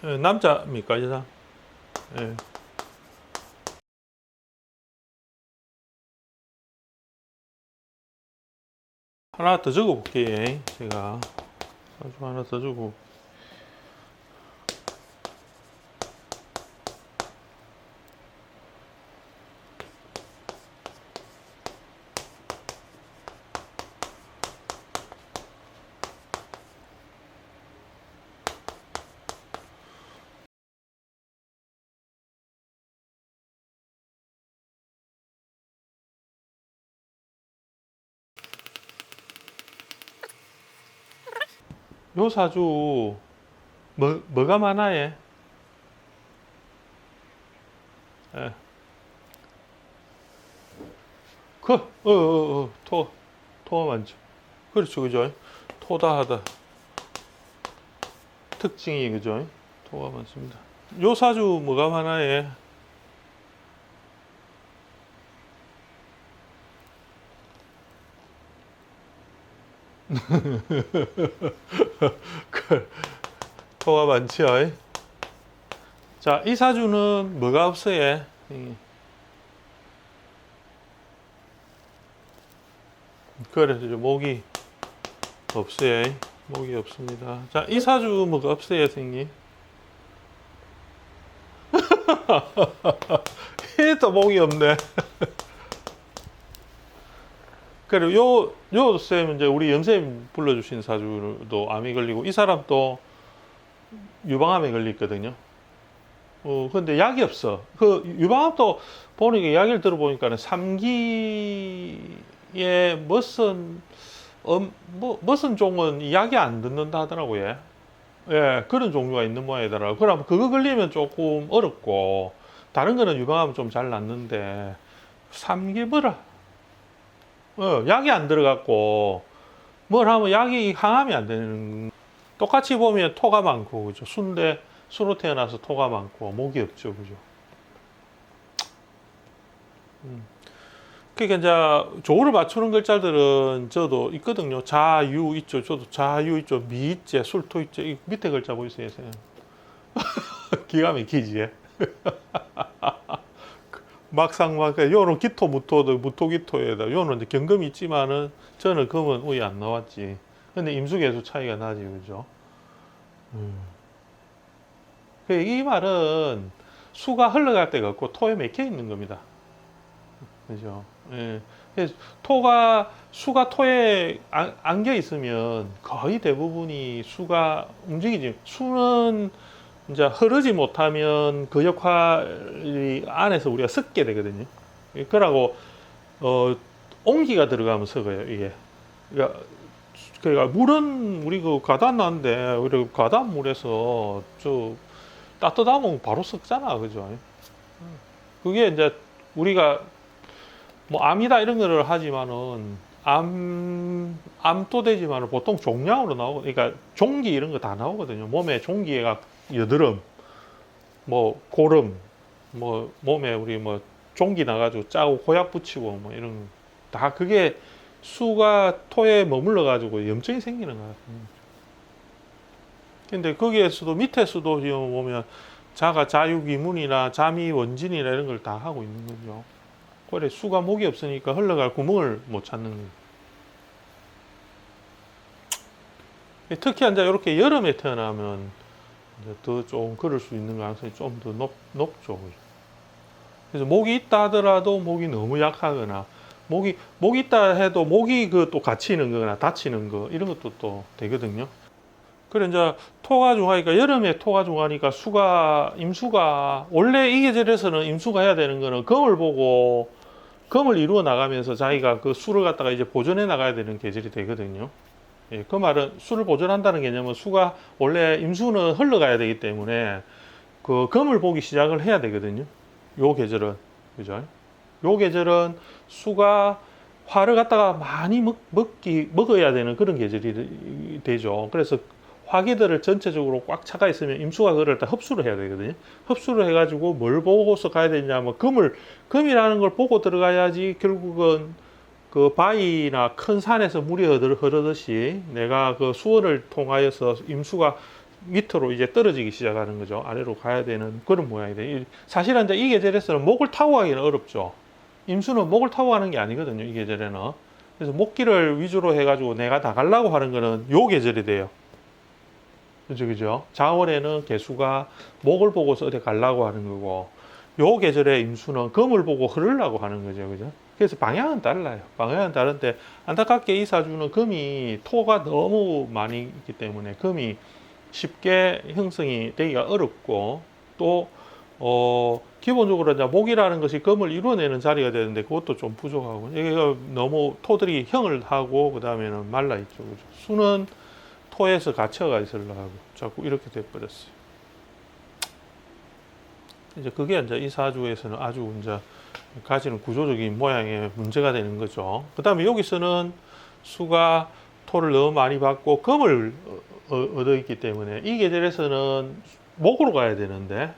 남자입니까, 여자? 예. 하나 더 적어 볼게요. 제가 사주 하나 더 주고. 요 사주 뭐가 많아요? 예. 토가 많죠. 그렇죠, 그죠? 토다하다 특징이 그죠? 토가 많습니다. 요 사주 뭐가 많아요? 토가 많지요. 자, 이 사주는 뭐가 없어요? 그래서 목이 없어요. 목이 없습니다. 자, 이 사주 뭐가 없어요, 선생님? 또 목이 없네. 그리고 요 쌤 이제 우리 영쌤 불러주신 사주도 암이 걸리고 이 사람도 유방암에 걸렸거든요. 근데 약이 없어. 그 유방암도 보니까 이야기를 들어보니까는 3기에 멋은 종은 약이 안 듣는다 하더라고요. 예, 그런 종류가 있는 모양이더라고요. 그럼 그거 걸리면 조금 어렵고 다른 거는 유방암은 좀 잘 낫는데 3기 뭐라? 약이 안 들어갔고 뭘 하면 약이 항암이 안 되는. 똑같이 보면 토가 많고 그죠. 수로 태어나서 토가 많고 목이 없죠, 그죠. 그러니까 이제 조를 맞추는 글자들은 저도 있거든요. 자유 있죠. 저도 자유 있죠. 미있제, 술토 있죠. 이 밑에 글자 보이세요? 기가 막히지. 막상 요는 기토 무토도 무토기토에다 요는 이제 경금이 있지만은 저는 금은 우이 안 나왔지. 근데 임수계수 차이가 나지, 그죠? 이 말은 수가 흘러갈 데가 없고 토에 맥혀 있는 겁니다. 그죠? 예. 수가 토에 안겨 있으면 거의 대부분이 수가 움직이지. 수는 이제 흐르지 못하면 그 역할이 안에서 우리가 섞게 되거든요. 그러고 온기가 들어가면 섞어요, 이게. 그러니까 물은 우리 그 가단 나는데 우리 가단 물에서 저 따뜻하면 바로 섞잖아, 그죠? 그게 이제 우리가 뭐 암이다 이런 거를 하지만은 암도 되지만은 보통 종양으로 나오고, 그러니까 종기 이런 거 다 나오거든요. 몸에 종기가 여드름, 뭐 고름, 뭐 몸에 우리 뭐 종기 나가지고 짜고 고약 붙이고 뭐 이런 다 그게 수가 토에 머물러 가지고 염증이 생기는 거야. 근데 거기에서도 밑에서도 지금 보면 자가 자유기문이나 자미원진이나 이런 걸 다 하고 있는 거죠. 그래 수가 목이 없으니까 흘러갈 구멍을 못 찾는 거예요. 특히 이제 이렇게 여름에 태어나면 더 좀 그럴 수 있는 가능성이 좀 더 높죠. 그래서 목이 있다 하더라도 목이 너무 약하거나 목이 있다 해도 목이 그 또 갇히는 거나 다치는 거 이런 것도 또 되거든요. 그래 이제 토가 중하니까 여름에 토가 중하니까 임수가 원래 이 계절에서는 임수가 해야 되는 거는 금을 보고 금을 이루어 나가면서 자기가 그 수를 갖다가 이제 보존해 나가야 되는 계절이 되거든요. 예, 그 말은 수를 보존한다는 개념은 수가 원래 임수는 흘러가야 되기 때문에 그 금을 보기 시작을 해야 되거든요. 요 계절은 그죠? 요 계절은 수가 화를 갖다가 많이 먹어야 되는 그런 계절이 되죠. 그래서 화기들을 전체적으로 꽉 차가 있으면 임수가 그걸 다 흡수를 해야 되거든요. 흡수를 해가지고 뭘 보고서 가야 되냐면 금이라는 걸 보고 들어가야지 결국은 그 바위나 큰 산에서 물이 흐르듯이 내가 그 수원을 통하여서 임수가 밑으로 이제 떨어지기 시작하는 거죠. 아래로 가야 되는 그런 모양이 돼. 사실은 이제 이 계절에서는 목을 타고 가기는 어렵죠. 임수는 목을 타고 가는 게 아니거든요. 이 계절에는. 그래서 목기를 위주로 해가지고 내가 나가려고 하는 거는 요 계절이 돼요. 그죠, 그죠? 자월에는 개수가 목을 보고서 어디 가려고 하는 거고, 요 계절의 임수는 금을 보고 흐르려고 하는 거죠. 그죠? 그래서 방향은 달라요. 방향은 다른데, 안타깝게 이 사주는 금이 토가 너무 많이 있기 때문에 금이 쉽게 형성이 되기가 어렵고, 또, 기본적으로 이제 목이라는 것이 금을 이루어내는 자리가 되는데 그것도 좀 부족하고, 이게 너무 토들이 형을 하고, 그 다음에는 말라있죠. 그죠? 수는 토에서 갇혀가 있으려고 하고, 자꾸 이렇게 돼버렸어요. 이제 그게 이제 이 사주에서는 아주 이제 가지는 구조적인 모양의 문제가 되는 거죠. 그 다음에 여기서는 수가 토를 너무 많이 받고 금을 얻어 있기 때문에 이 계절에서는 목으로 가야 되는데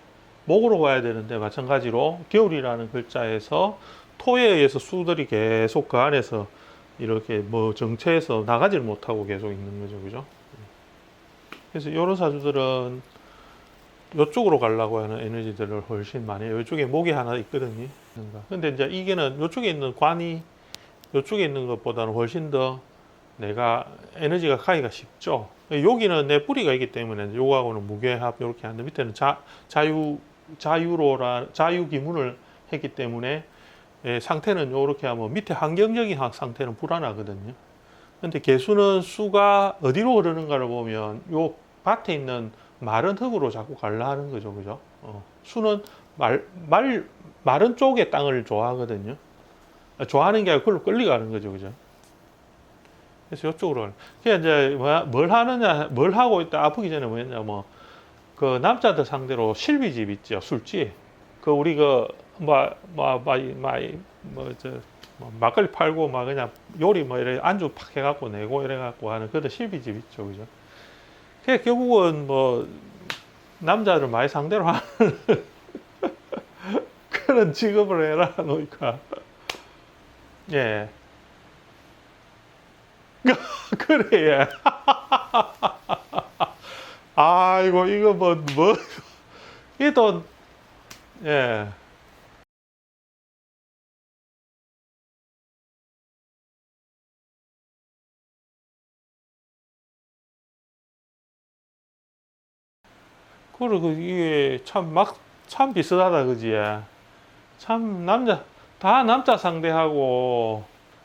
마찬가지로 겨울이라는 글자에서 토에 의해서 수들이 계속 그 안에서 이렇게 뭐 정체해서 나가지를 못하고 계속 있는 거죠. 그죠? 그래서 이런 사주들은 이쪽으로 가려고 하는 에너지들을 훨씬 많이 해요. 이쪽에 목이 하나 있거든요. 근데 이제 이게는 이쪽에 있는 관이 이쪽에 있는 것보다는 훨씬 더 내가 에너지가 가기가 쉽죠. 여기는 내 뿌리가 있기 때문에 요거하고는 무게합 이렇게 하는데 밑에는 자유기문을 했기 때문에 상태는 이렇게 하면 밑에 환경적인 상태는 불안하거든요. 근데 개수는 수가 어디로 흐르는가를 보면 요 밭에 있는 마른 흙으로 자꾸 갈라 하는 거죠. 그죠? 수는 마른 쪽의 땅을 좋아하거든요. 좋아하는 게 아니고 그걸로 끌려가는 거죠. 그죠? 그래서 이쪽으로 가는. 그냥 이제 뭘 하느냐, 뭘 하고 있다 아프기 전에 뭐였냐, 뭐, 그 남자들 상대로 실비집 있죠. 술집. 그 우리 막걸리 팔고 막 그냥 요리 뭐 이래 안주 팍 해갖고 내고 이래갖고 하는 그런 실비집 있죠. 그죠? 그 결국은 뭐 남자를 많이 상대로 하는 그런 직업을 해라 놓으니까 예 그래 예 아이고 이거 이또 예 그리고 이게 참 비슷하다 그지 참 다 남자 상대하고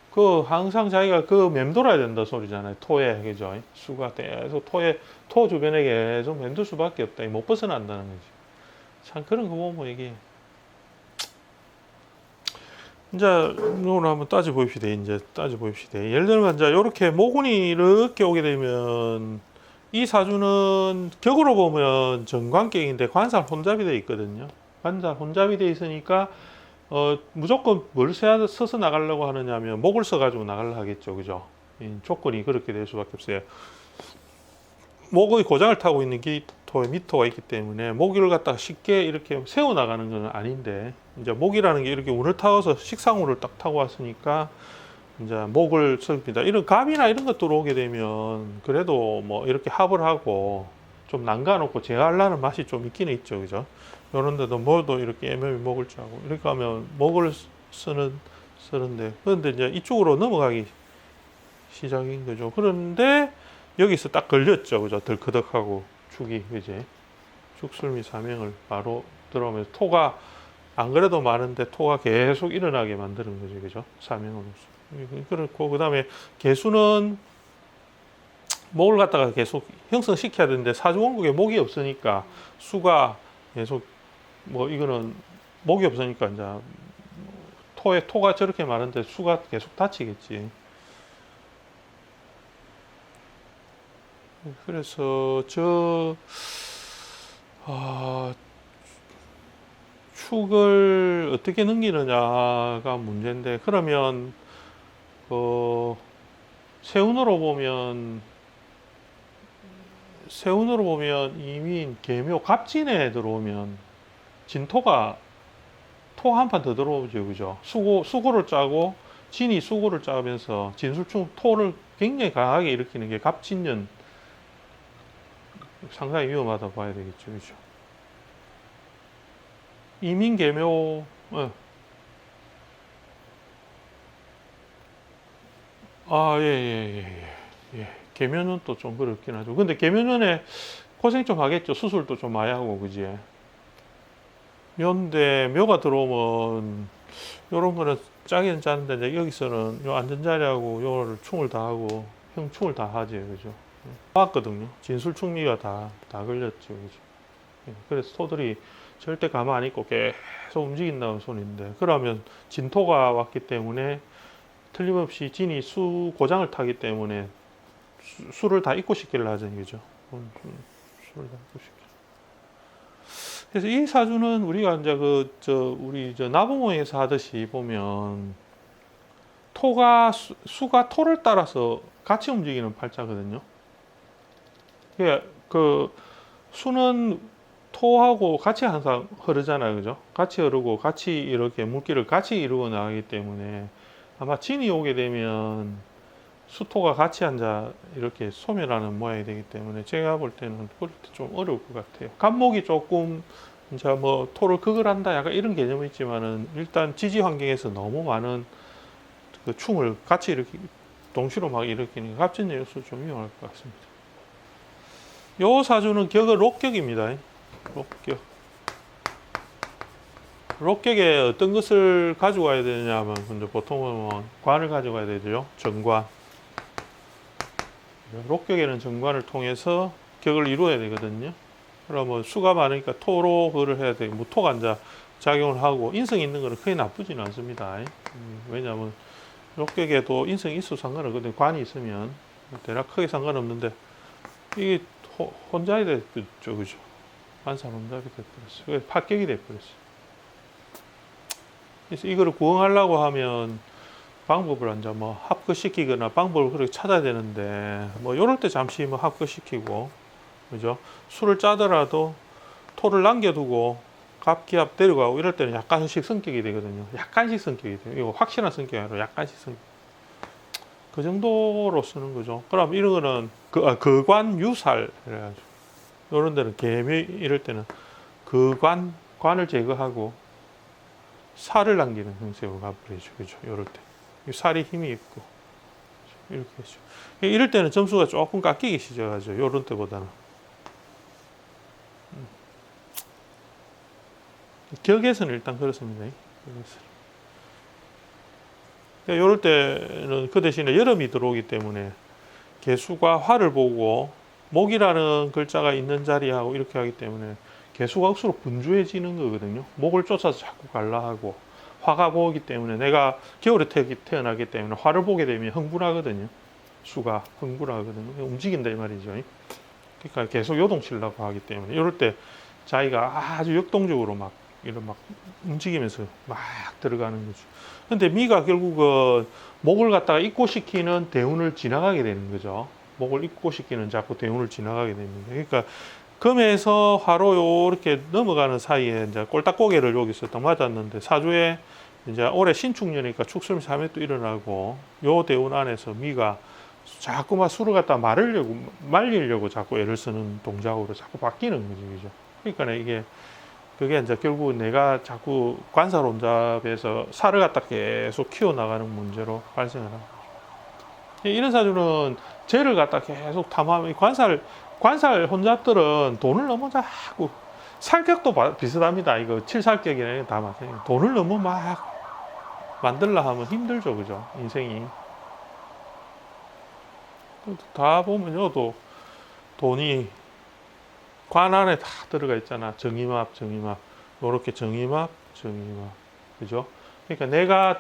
그 항상 자기가 그 맴돌아야 된다 소리잖아요. 토에 그죠? 수가 계속 토 주변에 계속 맴돌 수밖에 없다. 못 벗어난다는 거지. 참 그런 거 보면 이게 이제 오늘 한번 따져 봅시다. 예를 들면 이제 이렇게 모근이 이렇게 오게 되면 이 사주는 격으로 보면 정관격인데 관살 혼잡이 돼 있거든요. 관살 혼잡이 돼 있으니까 무조건 뭘 써서 나가려고 하느냐면 목을 써가지고 나가려 하겠죠. 그죠? 조건이 그렇게 될 수밖에 없어요. 목의 고장을 타고 있는 기토에 미토가 있기 때문에 모기를 갖다가 쉽게 이렇게 세워 나가는 건 아닌데 이제 목이라는 게 이렇게 운을 타고서 식상운을 딱 타고 왔으니까 이제 목을 씁니다. 이런 갑이나 이런 것 들어오게 되면 그래도 뭐 이렇게 합을 하고 좀 남가놓고 제어하려는 맛이 좀 있기는 있죠. 그죠? 요런데도 뭐도 이렇게 애매히 목을 짜고 이렇게 하면 목을 쓰는데 그런데 이제 이쪽으로 넘어가기 시작인 거죠. 그런데 여기서 딱 걸렸죠. 그죠? 덜커덕하고 축이 그지? 축술미 사명을 바로 들어오면서 토가 안 그래도 많은데 토가 계속 일어나게 만드는 거죠. 그죠? 사명으로서. 그렇고 그다음에 개수는 목을 갖다가 계속 형성시켜야 되는데 사주원국에 목이 없으니까 수가 계속 뭐 이거는 목이 없으니까 이제 토가 저렇게 많은데 수가 계속 닫히겠지. 그래서 축을 어떻게 넘기느냐가 문제인데 그러면 세운으로 보면 이미 계묘 갑진에 들어오면 진토가 토 한 판 더 들어오죠. 그죠? 수고를 짜고 진이 수고를 짜면서 진술충 토를 굉장히 강하게 일으키는 게 갑진년 상당히 위험하다 봐야 되겠죠, 그죠? 이민개묘, 아, 예, 예, 예, 예. 예. 개묘는 또 좀 그렇긴 하죠. 근데 개묘년에 고생 좀 하겠죠. 수술도 좀 많이 하고, 그지? 묘인데, 묘가 들어오면, 요런 거는 짜기는 짜는데, 이제 여기서는 요 안전자리하고 요거를 충을 다 하고, 형 충을 다 하지, 그죠? 나왔거든요. 진술충미가 다 걸렸죠, 그죠? 예, 그래서 소들이 절대 가만 안 있고 계속 움직인다는 소리인데, 그러면 진토가 왔기 때문에 틀림없이 진이 수 고장을 타기 때문에 수를 다 입고시키려 하잖아요, 그죠? 수를 다 입고시키려. 그래서 이 사주는 우리가 이제 우리 나부모에서 하듯이 보면 토가 수가 토를 따라서 같이 움직이는 팔자거든요. 그 수는 토하고 같이 항상 흐르잖아요, 그죠? 같이 흐르고 같이 이렇게 물기를 같이 이루어 나가기 때문에 아마 진이 오게 되면 수토가 같이 앉아 이렇게 소멸하는 모양이 되기 때문에 제가 볼 때는 그럴 때 좀 어려울 것 같아요. 간목이 조금 이제 뭐 토를 극을 한다 약간 이런 개념이 있지만은 일단 지지 환경에서 너무 많은 그 충을 같이 이렇게 동시로 막 일으키니까 갑진의 요소 좀 위험할 것 같습니다. 요 사주는 격은 록격입니다. 록격. 록격에 어떤 것을 가져가야 되냐 하면 보통은 관을 가져가야 되죠. 정관. 록격에는 정관을 통해서 격을 이루어야 되거든요. 그러면 수가 많으니까 토로 그걸 해야 되고 무토가 이제 작용을 하고 인성이 있는 거는 크게 나쁘지는 않습니다. 왜냐하면 록격에도 인성이 있어도 상관없거든요. 관이 있으면 대략 크게 상관없는데 이게 혼잡이 됐죠, 그죠? 관사 혼잡이 돼버렸어요. 그래서 파격이 돼버렸어요. 그래서 이거를 구원하려고 하면 방법을 이제 뭐 합거시키거나 방법을 그렇게 찾아야 되는데 뭐 이럴 때 잠시 뭐 합거시키고 그죠? 술을 짜더라도 토를 남겨두고 갑기압 데려가고 이럴 때는 약간씩 성격이 되거든요. 약간씩 성격이 돼요. 이거 확실한 성격이 아니라 약간씩 성격. 그 정도로 쓰는 거죠. 그럼 이런 거는 거관유살 이래가지고 이런 데는 개미 이럴 때는 관을 제거하고 살을 남기는 형태로 가버리죠. 그죠? 이럴 때. 살이 힘이 있고 이렇게 했죠. 이럴 때는 점수가 조금 깎이기 시작하죠. 이런 때보다는. 격에서는 일단 그렇습니다. 이럴 때는 그 대신에 여름이 들어오기 때문에 개수가 화를 보고 목이라는 글자가 있는 자리하고 이렇게 하기 때문에 개수가 억수로 분주해지는 거거든요. 목을 쫓아서 자꾸 갈라 하고 화가 보기 때문에 내가 겨울에 태어나기 때문에 화를 보게 되면 흥분하거든요. 수가 흥분하거든요. 움직인다 이 말이죠. 그러니까 계속 요동치려고 하기 때문에 이럴 때 자기가 아주 역동적으로 막 이런 막 움직이면서 막 들어가는 거죠. 근데 미가 결국은 목을 갖다가 입고시키는 대운을 지나가게 되는 거죠. 목을 입고시키는 자꾸 대운을 지나가게 됩니다. 그러니까 금에서 화로 이렇게 넘어가는 사이에 이제 꼴딱고개를 여기서 딱 맞았는데 사주에 이제 올해 신축년이니까 축술 3회 또 일어나고 요 대운 안에서 미가 자꾸 막 술을 갖다 말리려고 자꾸 애를 쓰는 동작으로 자꾸 바뀌는 거죠. 그죠? 그러니까 이게 그게 이제 결국 내가 자꾸 관살 혼잡에서 살을 갖다 계속 키워나가는 문제로 발생을 합니다. 이런 사주는 죄를 갖다 계속 탐하면 관살 혼잡들은 돈을 너무 자꾸 살격도 비슷합니다. 이거 칠살격이나 다 마찬가지예요. 돈을 너무 막 만들려 하면 힘들죠, 그죠? 인생이 다 보면요, 돈이 관 안에 다 들어가 있잖아. 정임합, 요렇게 정임합, 그죠? 그러니까 내가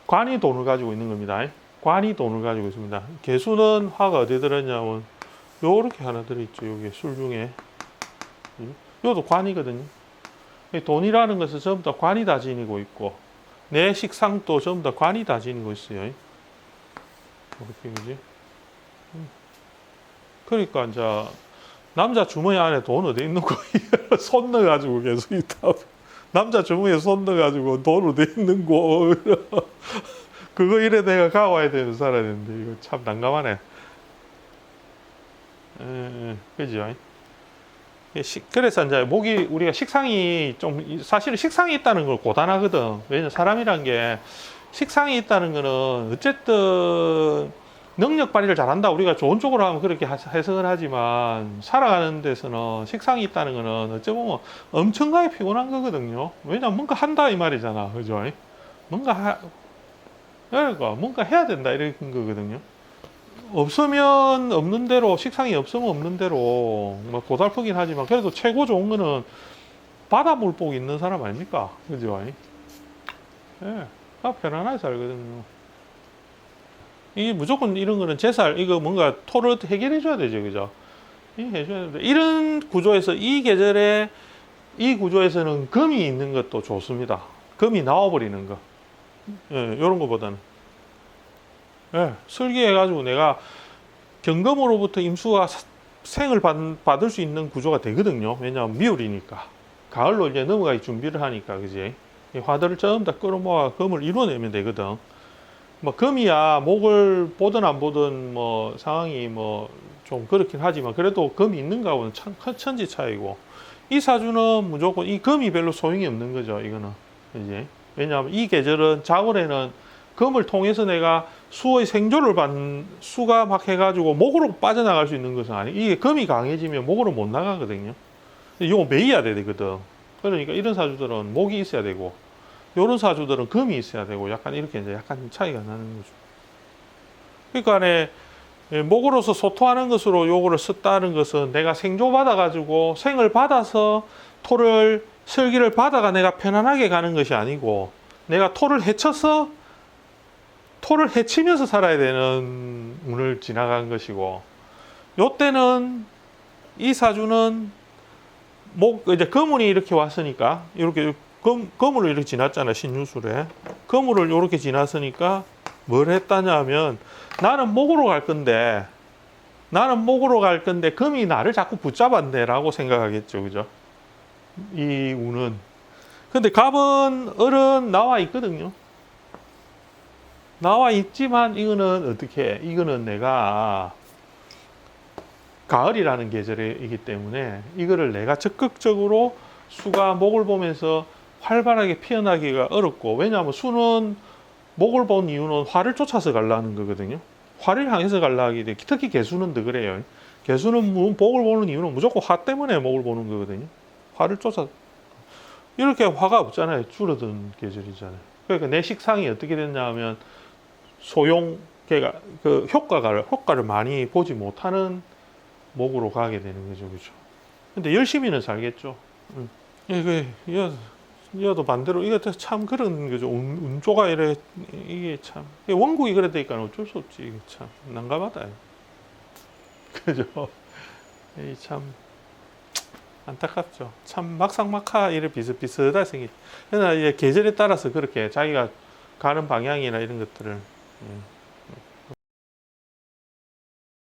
관이 돈을 가지고 있는 겁니다. 관이 돈을 가지고 있습니다. 개수는 화가 어디 들었냐면 요렇게 하나 들어있죠. 여기 술 중에. 요도 관이거든요. 돈이라는 것은 전부 다 관이 다 지니고 있고 내 식상도 전부 다 관이 다 지니고 있어요. 이렇게 그지? 그러니까 이제 남자 주머니 안에 돈 어디 있는 거 손 넣어가지고 계속 있다. 남자 주머니에 손 넣어가지고 돈 어디 있는 거 그거 이래 내가 가와야 되는 살아야 되는데 이거 참 난감하네. 그죠? 그래서 이제 목이 우리가 식상이 좀 사실은 식상이 있다는 걸 고단하거든. 왜냐면 사람이란 게 식상이 있다는 거는 어쨌든 능력 발휘를 잘한다. 우리가 좋은 쪽으로 하면 그렇게 해석을 하지만 살아가는 데서는 식상이 있다는 거는 어찌 보면 엄청나게 피곤한 거거든요. 왜냐면 뭔가 한다 이 말이잖아. 그죠? 그러니까 뭔가 해야 된다 이런 거거든요. 없으면 없는 대로 식상이 없으면 없는 대로 뭐 고달프긴 하지만 그래도 최고 좋은 거는 바다 물복 있는 사람 아닙니까? 그죠? 예, 편안하게 살거든요. 이게 무조건 이런 거는 제살 이거 뭔가 토를 해결해 줘야 되죠, 그죠? 이 해줘야 되는데 이런 구조에서 이 계절에 이 구조에서는 금이 있는 것도 좋습니다. 금이 나와버리는 거, 예, 이런 거보다는 예, 설계해가지고 내가 경금으로부터 임수가 생을 받을 수 있는 구조가 되거든요. 왜냐하면 미울이니까 가을로 이제 넘어가기 준비를 하니까 그지? 이 화들을 전부 다 끌어모아 금을 이루어내면 되거든. 뭐 금이야 목을 보든 안 보든 뭐 상황이 뭐 좀 그렇긴 하지만 그래도 금이 있는 거하고는 참 천지 차이고 이 사주는 무조건 이 금이 별로 소용이 없는 거죠. 이거는 이제 왜냐하면 이 계절은 자월에는 금을 통해서 내가 수의 생조를 받는 수가 막 해가지고 목으로 빠져나갈 수 있는 것은 아니고 이게 금이 강해지면 목으로 못 나가거든요. 이거 매여야 되거든. 그러니까 이런 사주들은 목이 있어야 되고 요런 사주들은 금이 있어야 되고 약간 이렇게 이제 약간 차이가 나는 거죠. 그러니까 안에 목으로서 소토하는 것으로 요거를 썼다는 것은 내가 생조 받아가지고 생을 받아서 토를 설기를 받아가 내가 편안하게 가는 것이 아니고 내가 토를 헤쳐서 토를 헤치면서 살아야 되는 운을 지나간 것이고 요때는 이 사주는 이제 거문이 이렇게 왔으니까 이렇게 거물을 이렇게 지났잖아. 신유술에 거물을 이렇게 지났으니까 뭘 했다냐 하면 나는 목으로 갈 건데 금이 나를 자꾸 붙잡았네 라고 생각하겠죠. 그죠? 이 운은 근데 갑은 을은 나와 있거든요. 나와 있지만 이거는 어떻게 이거는 내가 가을이라는 계절이기 때문에 이거를 내가 적극적으로 수가 목을 보면서 활발하게 피어나기가 어렵고 왜냐하면 수는 목을 본 이유는 화를 쫓아서 가려는 거거든요. 화를 향해서 가려기 때문에 특히 개수는 더 그래요. 개수는 목을 보는 이유는 무조건 화 때문에 목을 보는 거거든요. 화를 쫓아 이렇게 화가 없잖아요. 줄어든 계절이잖아요. 그러니까 내 식상이 어떻게 됐냐 하면 소용 걔가 그 효과를 많이 보지 못하는 목으로 가게 되는 거죠. 그죠? 근데 열심히는 살겠죠. 이것도 반대로 이것도 참 그런 거죠. 운조가 이래 이게 참 원국이 그랬다니까 어쩔 수 없지. 이게 참 난감하다. 그죠? 이 참 안타깝죠. 참 막상막하 이래 비슷비슷하게 생기. 그러나 이제 계절에 따라서 그렇게 자기가 가는 방향이나 이런 것들을